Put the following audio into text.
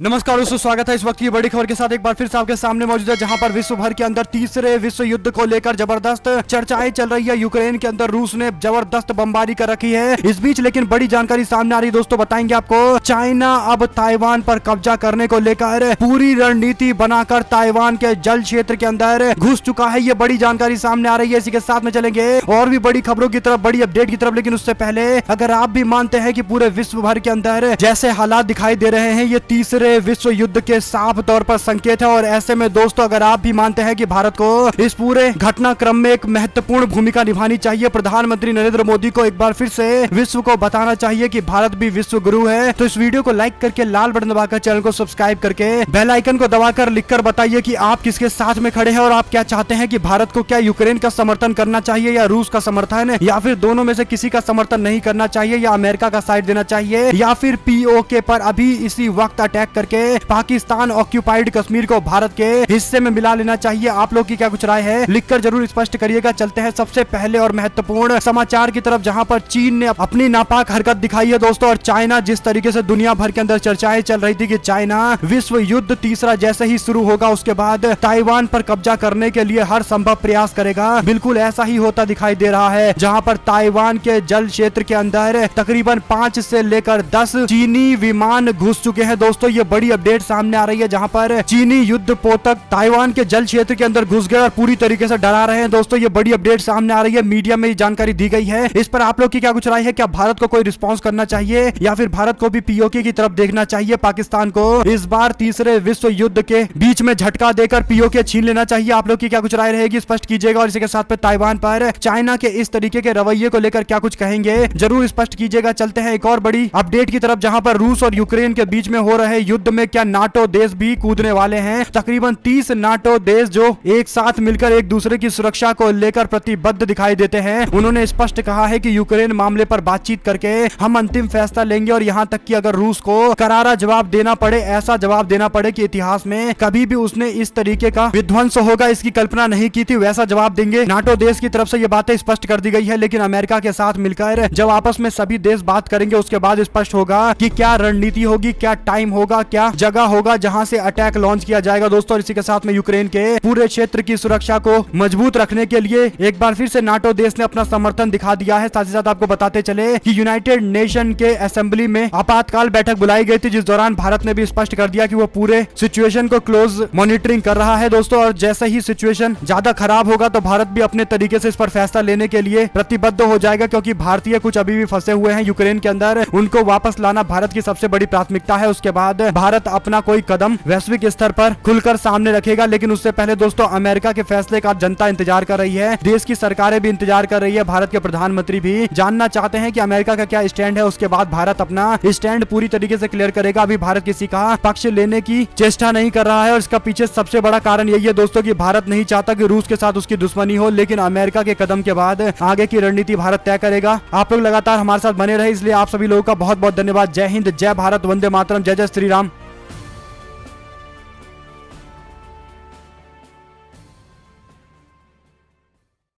नमस्कार दोस्तों, स्वागत है इस वक्त की बड़ी खबर के साथ। एक बार फिर से आपके सामने मौजूद है, जहां पर विश्व भर के अंदर तीसरे विश्व युद्ध को लेकर जबरदस्त चर्चाएं चल रही है। यूक्रेन के अंदर रूस ने जबरदस्त बमबारी कर रखी है इस बीच, लेकिन बड़ी जानकारी सामने आ रही है दोस्तों। बताएंगे आपको, चाइना अब ताइवान पर कब्जा करने को लेकर पूरी रणनीति बनाकर ताइवान के जल क्षेत्र के अंदर घुस चुका है। ये बड़ी जानकारी सामने आ रही है। इसी के साथ में चलेंगे और भी बड़ी खबरों की तरफ, बड़ी अपडेट की तरफ। लेकिन उससे पहले अगर आप भी मानते हैं कि पूरे विश्व भर के अंदर जैसे हालात दिखाई दे रहे हैं, ये तीसरे विश्व युद्ध के साफ तौर पर संकेत है। और ऐसे में दोस्तों, अगर आप भी मानते हैं कि भारत को इस पूरे घटनाक्रम में एक महत्वपूर्ण भूमिका निभानी चाहिए, प्रधानमंत्री नरेंद्र मोदी को एक बार फिर से विश्व को बताना चाहिए कि भारत भी विश्व गुरु है, तो इस वीडियो को लाइक करके, लाल बटन दबाकर, चैनल को सब्सक्राइब करके, बेल आइकन को दबाकर लिखकर बताइए कि आप किसके साथ में खड़े हैं और आप क्या चाहते हैं कि भारत को क्या यूक्रेन का समर्थन करना चाहिए या रूस का समर्थन, या फिर दोनों में से किसी का समर्थन नहीं करना चाहिए, या अमेरिका का साइड देना चाहिए, या फिर पीओके पर अभी इसी वक्त अटैक करके पाकिस्तान ऑक्यूपाइड कश्मीर को भारत के हिस्से में मिला लेना चाहिए। आप लोग की क्या कुछ राय है, लिखकर जरूर स्पष्ट करिएगा। चलते हैं सबसे पहले और महत्वपूर्ण समाचार की तरफ, जहां पर चीन ने अपनी नापाक हरकत दिखाई है दोस्तों। और चाइना, जिस तरीके से दुनिया भर के अंदर चर्चाएं चल रही थी कि चाइना विश्व युद्ध तीसरा जैसे ही शुरू होगा उसके बाद ताइवान पर कब्जा करने के लिए हर संभव प्रयास करेगा, बिल्कुल ऐसा ही होता दिखाई दे रहा है। जहां पर ताइवान के जल क्षेत्र के अंदर तकरीबन 5 से लेकर 10 चीनी विमान घुस चुके हैं दोस्तों। ये बड़ी अपडेट सामने आ रही है, जहां पर चीनी युद्ध पोतक ताइवान के जल क्षेत्र के अंदर घुस गए और पूरी तरीके से डरा रहे हैं दोस्तों। ये बड़ी अपडेट सामने आ रही है, मीडिया में जानकारी दी गई है। इस पर आप लोग की क्या कुछ राय है? क्या भारत को कोई रिस्पांस करना चाहिए या फिर भारत को भी पीओके की तरफ देखना चाहिए? पाकिस्तान को इस बार तीसरे विश्व युद्ध के बीच में झटका देकर पीओके छीन लेना चाहिए? आप लोग की क्या कुछ राय रहेगी, स्पष्ट कीजिएगा। और इसी के साथ में ताइवान पर चाइना के इस तरीके के रवैये को लेकर क्या कुछ कहेंगे, जरूर स्पष्ट कीजिएगा। चलते हैं एक और बड़ी अपडेट की तरफ, जहां पर रूस और यूक्रेन के बीच में हो रहे युद्ध में क्या नाटो देश भी कूदने वाले हैं। तकरीबन 30 नाटो देश जो एक साथ मिलकर एक दूसरे की सुरक्षा को लेकर प्रतिबद्ध दिखाई देते हैं। उन्होंने स्पष्ट कहा है कि यूक्रेन मामले पर बातचीत करके हम अंतिम फैसला लेंगे, और यहां तक कि अगर रूस को करारा जवाब देना पड़े, ऐसा जवाब देना पड़े कि इतिहास में कभी भी उसने इस तरीके का विध्वंस होगा इसकी कल्पना नहीं की थी, वैसा जवाब देंगे। नाटो देश की तरफ से ये बातें स्पष्ट कर दी गई है। लेकिन अमेरिका के साथ मिलकर जब आपस में सभी देश बात करेंगे, उसके बाद स्पष्ट होगा कि क्या रणनीति होगी, क्या टाइम होगा, क्या जगह होगा जहां से अटैक लॉन्च किया जाएगा दोस्तों। और इसी के साथ में यूक्रेन के पूरे क्षेत्र की सुरक्षा को मजबूत रखने के लिए एक बार फिर से नाटो देश ने अपना समर्थन दिखा दिया है। साथ ही साथ आपको बताते चले कि यूनाइटेड नेशन के असेंबली में आपातकाल बैठक बुलाई गई थी, जिस दौरान भारत ने भी स्पष्ट कर दिया कि वो पूरे सिचुएशन को क्लोज मॉनिटरिंग कर रहा है दोस्तों। और जैसे ही सिचुएशन ज्यादा खराब होगा तो भारत भी अपने तरीके से इस पर फैसला लेने के लिए प्रतिबद्ध हो जाएगा, क्योंकि भारतीय कुछ अभी भी फंसे हुए हैं यूक्रेन के अंदर, उनको वापस लाना भारत की सबसे बड़ी प्राथमिकता है। उसके बाद भारत अपना कोई कदम वैश्विक स्तर पर खुलकर सामने रखेगा। लेकिन उससे पहले दोस्तों, अमेरिका के फैसले का जनता इंतजार कर रही है, देश की सरकारें भी इंतजार कर रही है, भारत के प्रधानमंत्री भी जानना चाहते हैं कि अमेरिका का क्या स्टैंड है। उसके बाद भारत अपना स्टैंड पूरी तरीके से क्लियर करेगा। अभी भारत किसी का पक्ष लेने की चेष्टा नहीं कर रहा है, और इसका पीछे सबसे बड़ा कारण यही है दोस्तों कि भारत नहीं चाहता कि रूस के साथ उसकी दुश्मनी हो। लेकिन अमेरिका के कदम के बाद आगे की रणनीति भारत तय करेगा। आप लोग लगातार हमारे साथ बने रहे, इसलिए आप सभी लोगों का बहुत बहुत धन्यवाद। जय हिंद, जय भारत, वंदे मातरम, जय जय श्री राम।